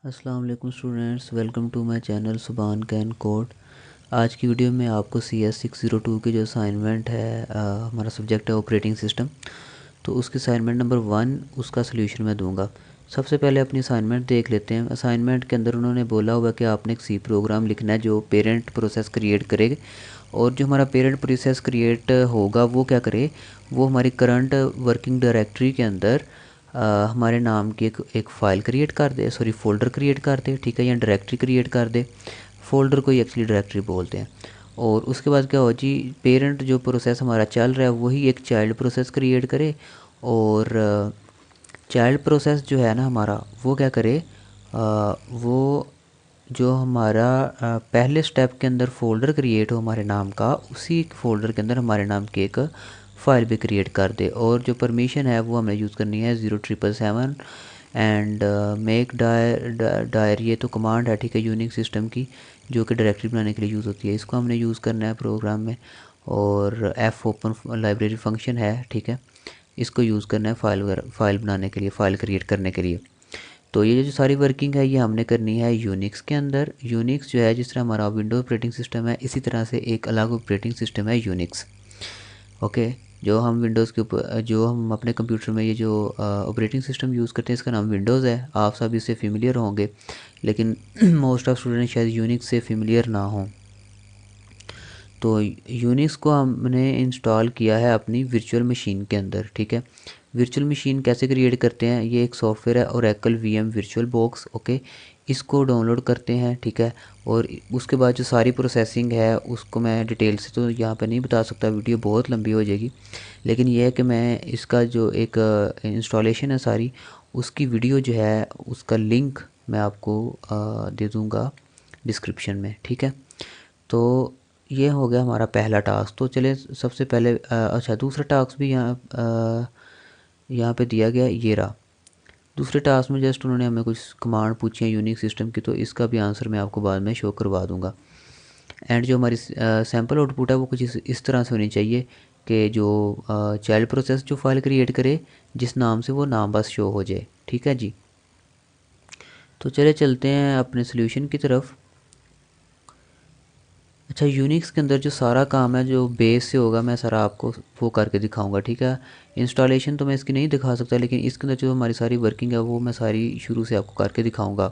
अस्सलाम वालेकुम students, welcome to my channel Subhan can code. आज की वीडियो में आपको CS602 की जो असाइनमेंट है, हमारा सब्जेक्ट है ऑपरेटिंग सिस्टम। तो उसकी असाइनमेंट नंबर 1 उसका सलूशन मैं दूंगा। सबसे पहले अपनी असाइनमेंट देख लेते हैं। असाइनमेंट के अंदर उन्होंने बोला हुआ कि आपने एक सी प्रोग्राम लिखना है जो पेरेंट प्रोसेस क्रिएट करेगा, और जो हमारा पेरेंट प्रोसेस क्रिएट होगा वो क्या करे, वो हमारी करंट वर्किंग डायरेक्टरी के अंदर हमारे नाम की एक फ़ाइल क्रिएट कर दे, सॉरी फ़ोल्डर क्रिएट कर दे, ठीक है, या डायरेक्टरी क्रिएट कर दे। फ़ोल्डर को ही एक्चुअली डायरेक्टरी बोलते हैं। और उसके बाद क्या हो जी, पेरेंट जो प्रोसेस हमारा चल रहा है वही एक चाइल्ड प्रोसेस क्रिएट करे, और चाइल्ड प्रोसेस जो है ना हमारा वो क्या करे, वो जो हमारा पहले स्टेप के अंदर फ़ोल्डर क्रिएट हो हमारे नाम का, उसी फ़ोल्डर के अंदर हमारे नाम की एक फ़ाइल भी क्रिएट कर दे। और जो परमिशन है वो हमें यूज़ करनी है 0777 एंड मेक डायर, ये तो कमांड है, ठीक है, यूनिक सिस्टम की, जो कि डायरेक्टरी बनाने के लिए यूज़ होती है। इसको हमने यूज़ करना है प्रोग्राम में। और एफ ओपन लाइब्रेरी फंक्शन है, ठीक है, इसको यूज़ करना है फ़ाइल बनाने के लिए, फ़ाइल क्रिएट करने के लिए। तो ये जो सारी वर्किंग है ये हमने करनी है यूनिक्स के अंदर। यूनिक्स जो है, जिस तरह हमारा विंडोज़ ऑपरेटिंग सिस्टम है, इसी तरह से एक अलग ऑपरेटिंग सिस्टम है यूनिक्स। ओके, जो हम विंडोज़ के ऊपर, जो हम अपने कंप्यूटर में ये जो ऑपरेटिंग सिस्टम यूज़ करते हैं, इसका नाम विंडोज़ है। आप सब इससे फेमिलियर होंगे, लेकिन मोस्ट ऑफ स्टूडेंट शायद यूनिक्स से फेमिलियर ना हों। तो यूनिक्स को हमने इंस्टॉल किया है अपनी वर्चुअल मशीन के अंदर, ठीक है। वर्चुअल मशीन कैसे क्रिएट करते हैं, ये एक सॉफ्टवेयर है Oracle VM virtual box. Okay, इसको डाउनलोड करते हैं, ठीक है। और उसके बाद जो सारी प्रोसेसिंग है उसको मैं डिटेल से तो यहाँ पे नहीं बता सकता, वीडियो बहुत लंबी हो जाएगी। लेकिन यह है कि मैं इसका जो एक इंस्टॉलेशन है सारी, उसकी वीडियो जो है उसका लिंक मैं आपको दे दूँगा डिस्क्रिप्शन में, ठीक है। तो ये हो गया हमारा पहला टास्क। तो चले सबसे पहले अच्छा, दूसरा टास्क भी यहाँ पे दिया गया, ये रहा। दूसरे टास्क में जस्ट उन्होंने हमें कुछ कमांड पूछी है यूनिक सिस्टम की, तो इसका भी आंसर मैं आपको बाद में शो करवा दूंगा। एंड जो हमारी सैम्पल आउटपुट है वो कुछ इस तरह से होनी चाहिए कि जो चाइल्ड प्रोसेस जो फाइल क्रिएट करे, जिस नाम से वो नाम बस शो हो जाए, ठीक है जी। तो चले चलते हैं अपने सोल्यूशन की तरफ। अच्छा, यूनिक्स के अंदर जो सारा काम है जो बेस से होगा, मैं सारा आपको वो करके दिखाऊंगा, ठीक है। इंस्टॉलेशन तो मैं इसकी नहीं दिखा सकता, लेकिन इसके अंदर जो हमारी सारी वर्किंग है वो मैं सारी शुरू से आपको करके दिखाऊंगा।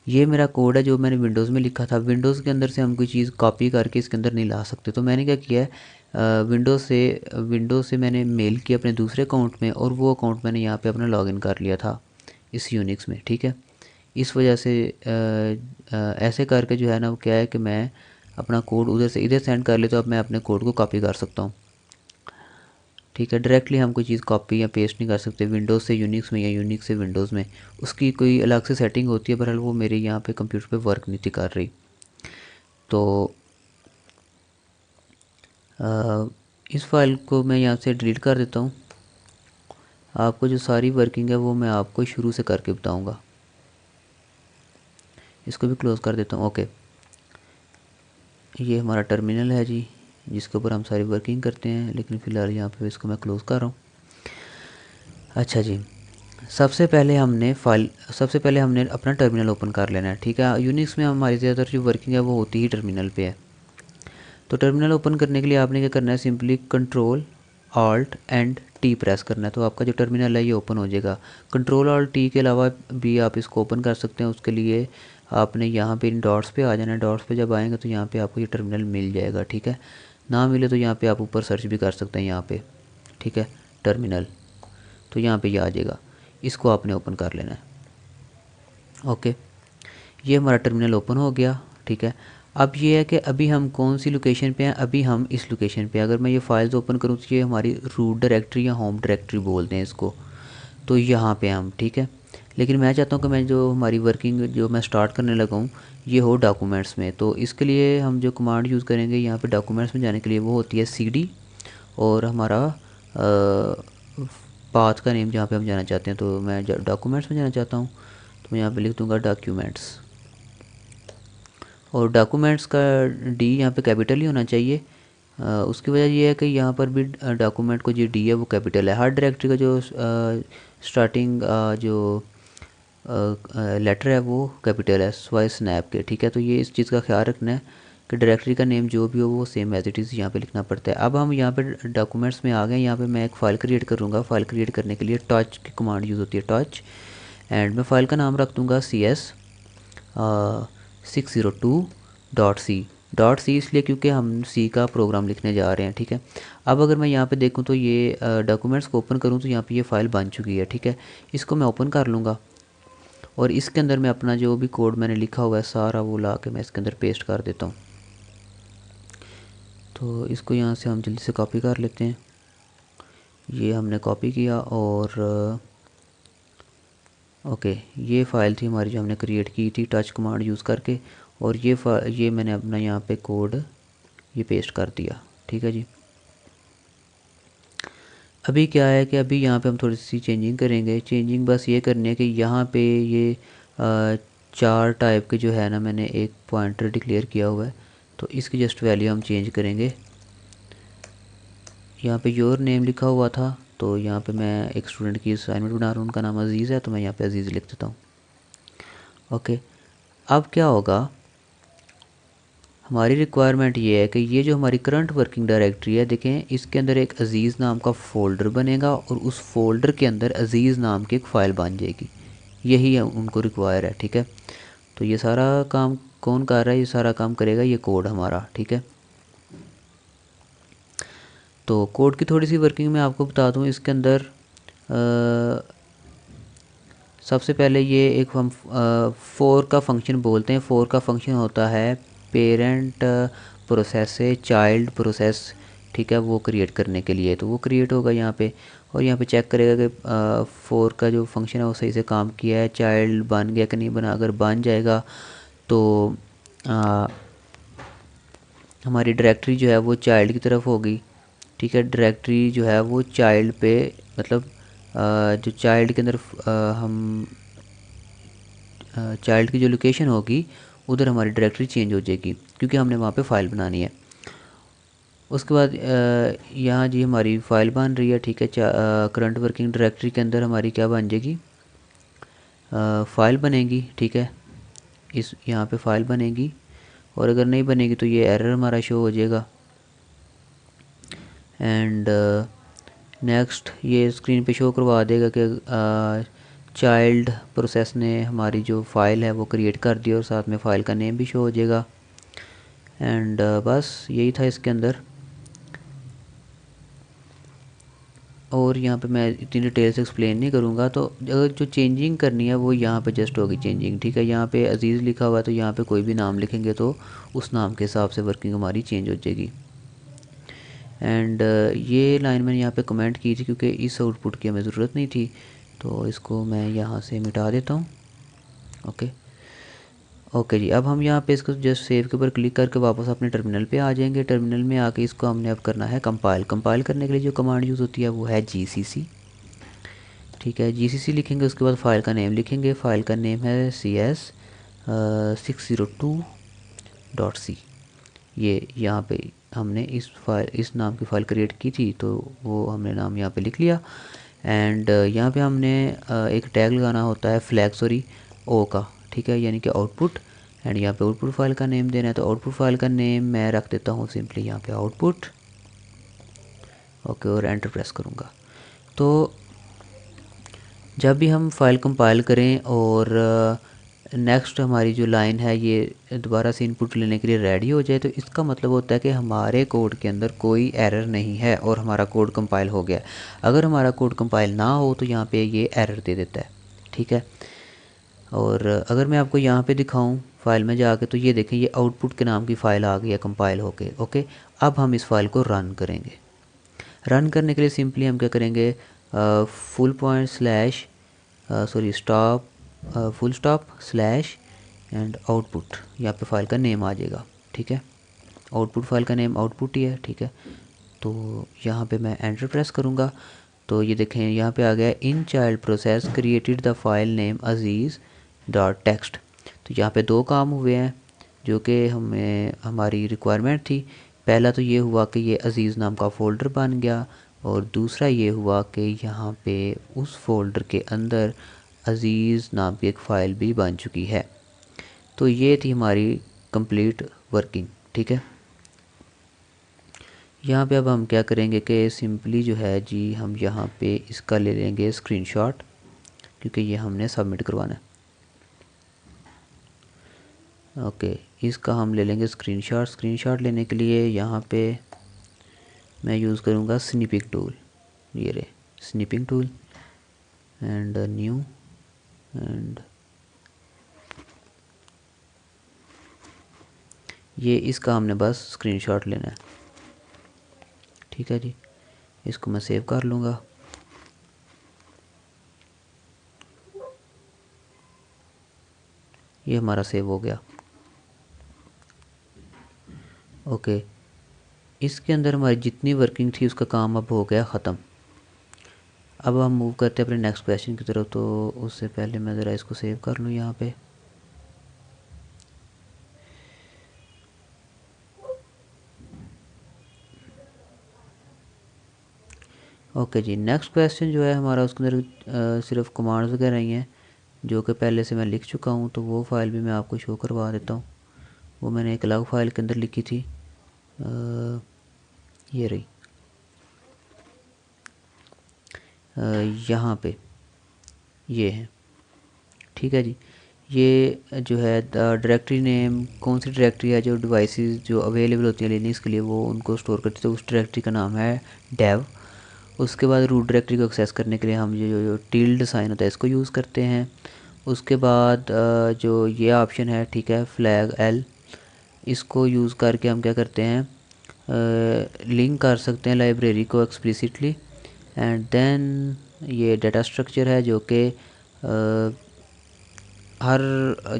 ये मेरा कोड है जो मैंने विंडोज़ में लिखा था। विंडोज़ के अंदर से हम कोई चीज़ कॉपी करके इसके अंदर नहीं ला सकते, तो मैंने क्या किया है, विंडोज़ से मैंने मेल किया अपने दूसरे अकाउंट में, और वो अकाउंट मैंने यहाँ पे अपना लॉगिन कर लिया था इस यूनिक्स में, ठीक है। इस वजह से ऐसे करके जो है ना, वो क्या है कि मैं अपना कोड उधर से इधर सेंड कर ले, तो अब मैं अपने कोड को कॉपी कर सकता हूँ, ठीक है। डायरेक्टली हम कोई चीज़ कॉपी या पेस्ट नहीं कर सकते विंडोज़ से यूनिक्स में या यूनिक्स से विंडोज़ में। उसकी कोई अलग से सेटिंग होती है, बहरहाल वो मेरे यहाँ पे कंप्यूटर पे वर्क नहीं थी कर रही। तो इस फाइल को मैं यहाँ से डिलीट कर देता हूँ। आपको जो सारी वर्किंग है वो मैं आपको शुरू से करके बताऊँगा। इसको भी क्लोज़ कर देता हूँ। ओके, ये हमारा टर्मिनल है जी, जिसके ऊपर हम सारी वर्किंग करते हैं, लेकिन फ़िलहाल यहाँ पे इसको मैं क्लोज़ कर रहा हूँ। अच्छा जी, सबसे पहले हमने अपना टर्मिनल ओपन कर लेना है, ठीक है। यूनिक्स में हमारी ज़्यादातर जो वर्किंग है वो होती ही टर्मिनल पे है। तो टर्मिनल ओपन करने के लिए आपने क्या करना है, simply control alt and T press करना है, तो आपका जो टर्मिनल है ये ओपन हो जाएगा। कंट्रोल ऑल्ट टी के अलावा भी आप इसको ओपन कर सकते हैं। उसके लिए आपने यहाँ पे इन डॉट्स पे आ जाना है। डॉट्स पे जब आएंगे तो यहाँ पे आपको ये टर्मिनल मिल जाएगा, ठीक है। ना मिले तो यहाँ पे आप ऊपर सर्च भी कर सकते हैं, यहाँ पे, ठीक है, टर्मिनल, तो यहाँ पे ये आ जाएगा। इसको आपने ओपन कर लेना है। ओके, ये हमारा टर्मिनल ओपन हो गया, ठीक है। अब ये है कि अभी हम कौन सी लोकेशन पे हैं, अभी हम इस लोकेशन पे। अगर मैं ये फाइल्स ओपन करूँ तो ये हमारी रूट डायरेक्टरी या होम डायरेक्टरी बोलते हैं इसको, तो यहाँ पे हम, ठीक है। लेकिन मैं चाहता हूँ कि मैं जो हमारी वर्किंग जो मैं स्टार्ट करने लगा हूँ ये हो डॉक्यूमेंट्स में। तो इसके लिए हम जो कमांड यूज़ करेंगे यहाँ पे डॉक्यूमेंट्स में जाने के लिए, वो होती है CD, और हमारा पाथ का नेम जहाँ पे हम जाना चाहते हैं। तो मैं डॉक्यूमेंट्स में जाना चाहता हूँ, तो मैं यहाँ पे लिख दूँगा डॉक्यूमेंट्स, और डॉक्यूमेंट्स का D यहाँ पे कैपिटल ही होना चाहिए। उसकी वजह ये है कि यहाँ पर भी डॉक्यूमेंट को जो D है वो कैपिटल है। हर डायरेक्टरी का जो स्टार्टिंग जो लेटर है वो कैपिटल एस वाई स्नैप के, ठीक है। तो ये इस चीज़ का ख्याल रखना है कि डायरेक्टरी का नेम जो भी हो वो सेम एज इट इज़ यहाँ पे लिखना पड़ता है। अब हम यहाँ पे डॉक्यूमेंट्स में आ गए। यहाँ पे मैं एक फ़ाइल क्रिएट करूँगा। फ़ाइल क्रिएट करने के लिए टच की कमांड यूज़ होती है, टच। एंड मैं फ़ाइल का नाम रख दूँगा CS602.c। डॉट सी इसलिए क्योंकि हम सी का प्रोग्राम लिखने जा रहे हैं, ठीक है। अब अगर मैं यहाँ पे देखूँ तो ये डॉक्यूमेंट्स को ओपन करूँ तो यहाँ पे ये फ़ाइल बन चुकी है, ठीक है। इसको मैं ओपन कर लूँगा और इसके अंदर मैं अपना जो भी कोड मैंने लिखा हुआ है सारा वो ला के मैं इसके अंदर पेस्ट कर देता हूँ। तो इसको यहाँ से हम जल्दी से कॉपी कर लेते हैं। ये हमने कॉपी किया और ओके, ये फ़ाइल थी हमारी जो हमने क्रिएट की थी टच कमांड यूज़ करके, और ये मैंने अपना यहाँ पे कोड ये पेस्ट कर दिया, ठीक है जी। अभी क्या है कि अभी यहाँ पे हम थोड़ी सी चेंजिंग करेंगे। चेंजिंग बस ये करनी है कि यहाँ पे ये 4 टाइप के जो है ना, मैंने एक पॉइंटर डिक्लेयर किया हुआ है, तो इसकी जस्ट वैल्यू हम चेंज करेंगे। यहाँ पे योर नेम लिखा हुआ था, तो यहाँ पे मैं एक स्टूडेंट की असाइनमेंट बना रहा हूँ, उनका नाम अज़ीज़ है, तो मैं यहाँ पे अज़ीज़ लिख देता हूँ। ओके, अब क्या होगा, हमारी रिक्वायरमेंट ये है कि ये जो हमारी करंट वर्किंग डायरेक्टरी है, देखें इसके अंदर एक अज़ीज़ नाम का फ़ोल्डर बनेगा और उस फोल्डर के अंदर अज़ीज़ नाम की एक फ़ाइल बन जाएगी। यही उनको रिक्वायर है, ठीक है। तो ये सारा काम कौन कर रहा है, ये सारा काम करेगा ये कोड हमारा, ठीक है। तो कोड की थोड़ी सी वर्किंग मैं आपको बता दूं। इसके अंदर सबसे पहले ये एक हम फोर का फंक्शन बोलते हैं। फोर का फंक्शन होता है पेरेंट प्रोसेस से चाइल्ड प्रोसेस, ठीक है, वो क्रिएट करने के लिए। तो वो क्रिएट होगा यहाँ पे और यहाँ पे चेक करेगा कि फोर का जो फंक्शन है वो सही से काम किया है, चाइल्ड बन गया कि नहीं बना। अगर बन जाएगा तो हमारी डायरेक्टरी जो है वो चाइल्ड की तरफ होगी, ठीक है। डायरेक्टरी जो है वो चाइल्ड पे, मतलब जो चाइल्ड के अंदर हम चाइल्ड की जो लोकेशन होगी उधर हमारी डायरेक्टरी चेंज हो जाएगी क्योंकि हमने वहाँ पे फ़ाइल बनानी है। उसके बाद यहाँ जी हमारी फ़ाइल बन रही है, ठीक है। करंट वर्किंग डायरेक्टरी के अंदर हमारी क्या बन जाएगी, फ़ाइल बनेगी, ठीक है। इस यहाँ पे फ़ाइल बनेगी और अगर नहीं बनेगी तो ये एरर हमारा शो हो जाएगा। एंड नेक्स्ट ये स्क्रीन पे शो करवा देगा कि चाइल्ड प्रोसेस ने हमारी जो फ़ाइल है वो क्रिएट कर दी और साथ में फ़ाइल का नेम भी शो हो जाएगा। एंड बस यही था इसके अंदर। और यहाँ पे मैं इतनी डिटेल से एक्सप्लेन नहीं करूँगा। तो अगर जो चेंजिंग करनी है वो यहाँ पे जस्ट होगी चेंजिंग, ठीक है। यहाँ पे अज़ीज़ लिखा हुआ है तो यहाँ पे कोई भी नाम लिखेंगे तो उस नाम के हिसाब से वर्किंग हमारी चेंज हो जाएगी। एंड ये लाइन मैंने यहाँ पे कमेंट की थी क्योंकि इस आउटपुट की हमें ज़रूरत नहीं थी, तो इसको मैं यहाँ से मिटा देता हूँ। ओके जी, अब हम यहाँ पे इसको जस्ट सेव के ऊपर क्लिक करके वापस अपने टर्मिनल पे आ जाएंगे। टर्मिनल में आके इसको हमने अब करना है कंपाइल। कंपाइल करने के लिए जो कमांड यूज़ होती है वो है GCC, ठीक है। GCC लिखेंगे, उसके बाद फ़ाइल का नेम लिखेंगे। फ़ाइल का नेम है CS602.c। ये यहाँ पे हमने इस नाम की फ़ाइल क्रिएट की थी तो वो हमने नाम यहाँ पे लिख लिया। एंड यहाँ पे हमने एक टैग लगाना होता है फ्लैग सॉरी ओ का, ठीक है, यानी कि आउटपुट। एंड यहाँ पे आउटपुट फाइल का नेम देना है, तो आउटपुट फाइल का नेम मैं रख देता हूँ सिंपली यहाँ पे आउटपुट। ओके, और एंटर प्रेस करूँगा। तो जब भी हम फाइल कंपाइल करें और नेक्स्ट हमारी जो लाइन है ये दोबारा से इनपुट लेने के लिए रेडी हो जाए, तो इसका मतलब होता है कि हमारे कोड के अंदर कोई एरर नहीं है और हमारा कोड कंपाइल हो गया। अगर हमारा कोड कंपाइल ना हो तो यहाँ पे ये एरर दे देता है, ठीक है। और अगर मैं आपको यहाँ पे दिखाऊं फाइल में जाके, तो ये देखें ये आउटपुट के नाम की फ़ाइल आ गई है कंपाइल होके। ओके, अब हम इस फाइल को रन करेंगे। रन करने के लिए सिंपली हम क्या करेंगे, full point slash sorry stop full stop slash and output, यहाँ पे फाइल का नेम आ जाएगा, ठीक है। आउटपुट फाइल का नेम आउटपुट ही है, ठीक है। तो यहाँ पे मैं एंटर प्रेस करूँगा तो ये देखें यहाँ पे आ गया in child process created the file name Aziz dot text. तो यहाँ पे दो काम हुए हैं जो कि हमें हमारी रिक्वायरमेंट थी। पहला तो ये हुआ कि ये अज़ीज़ नाम का फ़ोल्डर बन गया और दूसरा ये हुआ कि यहाँ पे उस फोल्डर के अंदर अज़ीज़ नाम की एक फ़ाइल भी बन चुकी है। तो ये थी हमारी कंप्लीट वर्किंग, ठीक है। यहाँ पे अब हम क्या करेंगे कि सिंपली जो है जी हम यहाँ पे इसका ले लेंगे स्क्रीनशॉट, क्योंकि ये हमने सबमिट करवाना है। ओके, इसका हम ले लेंगे स्क्रीनशॉट। स्क्रीनशॉट लेने के लिए यहाँ पे मैं यूज़ करूँगा स्निपिंग टूल। ये रहे snipping tool and new and ये इसका हमने बस स्क्रीनशॉट लेना है, ठीक है जी। इसको मैं सेव कर लूँगा। ये हमारा सेव हो गया। ओके, इसके अंदर हमारी जितनी वर्किंग थी उसका काम अब हो गया ख़त्म। अब हम मूव करते हैं अपने नेक्स्ट क्वेश्चन की तरफ। तो उससे पहले मैं ज़रा इसको सेव कर लूँ यहाँ पे। ओके जी, नेक्स्ट क्वेश्चन जो है हमारा उसके अंदर सिर्फ कमांड्स वगैरह ही हैं जो कि पहले से मैं लिख चुका हूँ। तो वो फ़ाइल भी मैं आपको शो करवा देता हूँ। वो मैंने एक अलग फ़ाइल के अंदर लिखी थी, ये रही यहाँ पे ये है, ठीक है जी। ये जो है डायरेक्टरी नेम, कौन सी डायरेक्टरी है जो डिवाइसेस जो अवेलेबल होती हैं लिनक्स के लिए वो उनको स्टोर करती है, तो उस डायरेक्टरी का नाम है डेव। उसके बाद रूट डायरेक्टरी को एक्सेस करने के लिए हम जो टिल्ड साइन होता है इसको यूज़ करते हैं। उसके बाद जो ये ऑप्शन है, ठीक है, फ्लैग एल, इसको यूज़ करके हम क्या करते हैं, लिंक कर सकते हैं लाइब्रेरी को एक्सप्लिसिटली। एंड देन ये डाटा स्ट्रक्चर है जो कि हर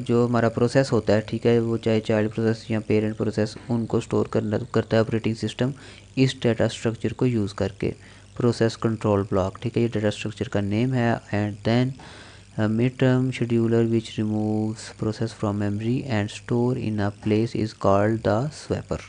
जो हमारा प्रोसेस होता है, ठीक है, वो चाहे चाइल्ड प्रोसेस या पेरेंट प्रोसेस, उनको स्टोर करता है ऑपरेटिंग सिस्टम इस डाटा स्ट्रक्चर को यूज़ करके। प्रोसेस कंट्रोल ब्लॉक, ठीक है, ये डाटा स्ट्रक्चर का नेम है। And then mid term scheduler which removes process from memory and store in a place is called the swapper.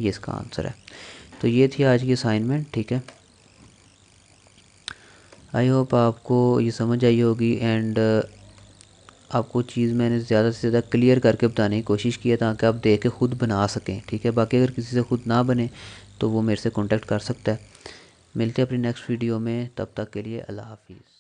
ये इसका आंसर है। तो ये थी आज की असाइनमेंट, ठीक है। आई होप आपको ये समझ आई होगी। एंड आपको चीज़ मैंने ज़्यादा से ज़्यादा क्लियर करके बताने की कोशिश की है ताकि आप देख के ख़ुद बना सकें, ठीक है। बाकी अगर किसी से ख़ुद ना बने तो वो मेरे से कांटेक्ट कर सकता है। मिलते हैं अपनी नेक्स्ट वीडियो में, तब तक के लिए अल्लाह हाफिज़।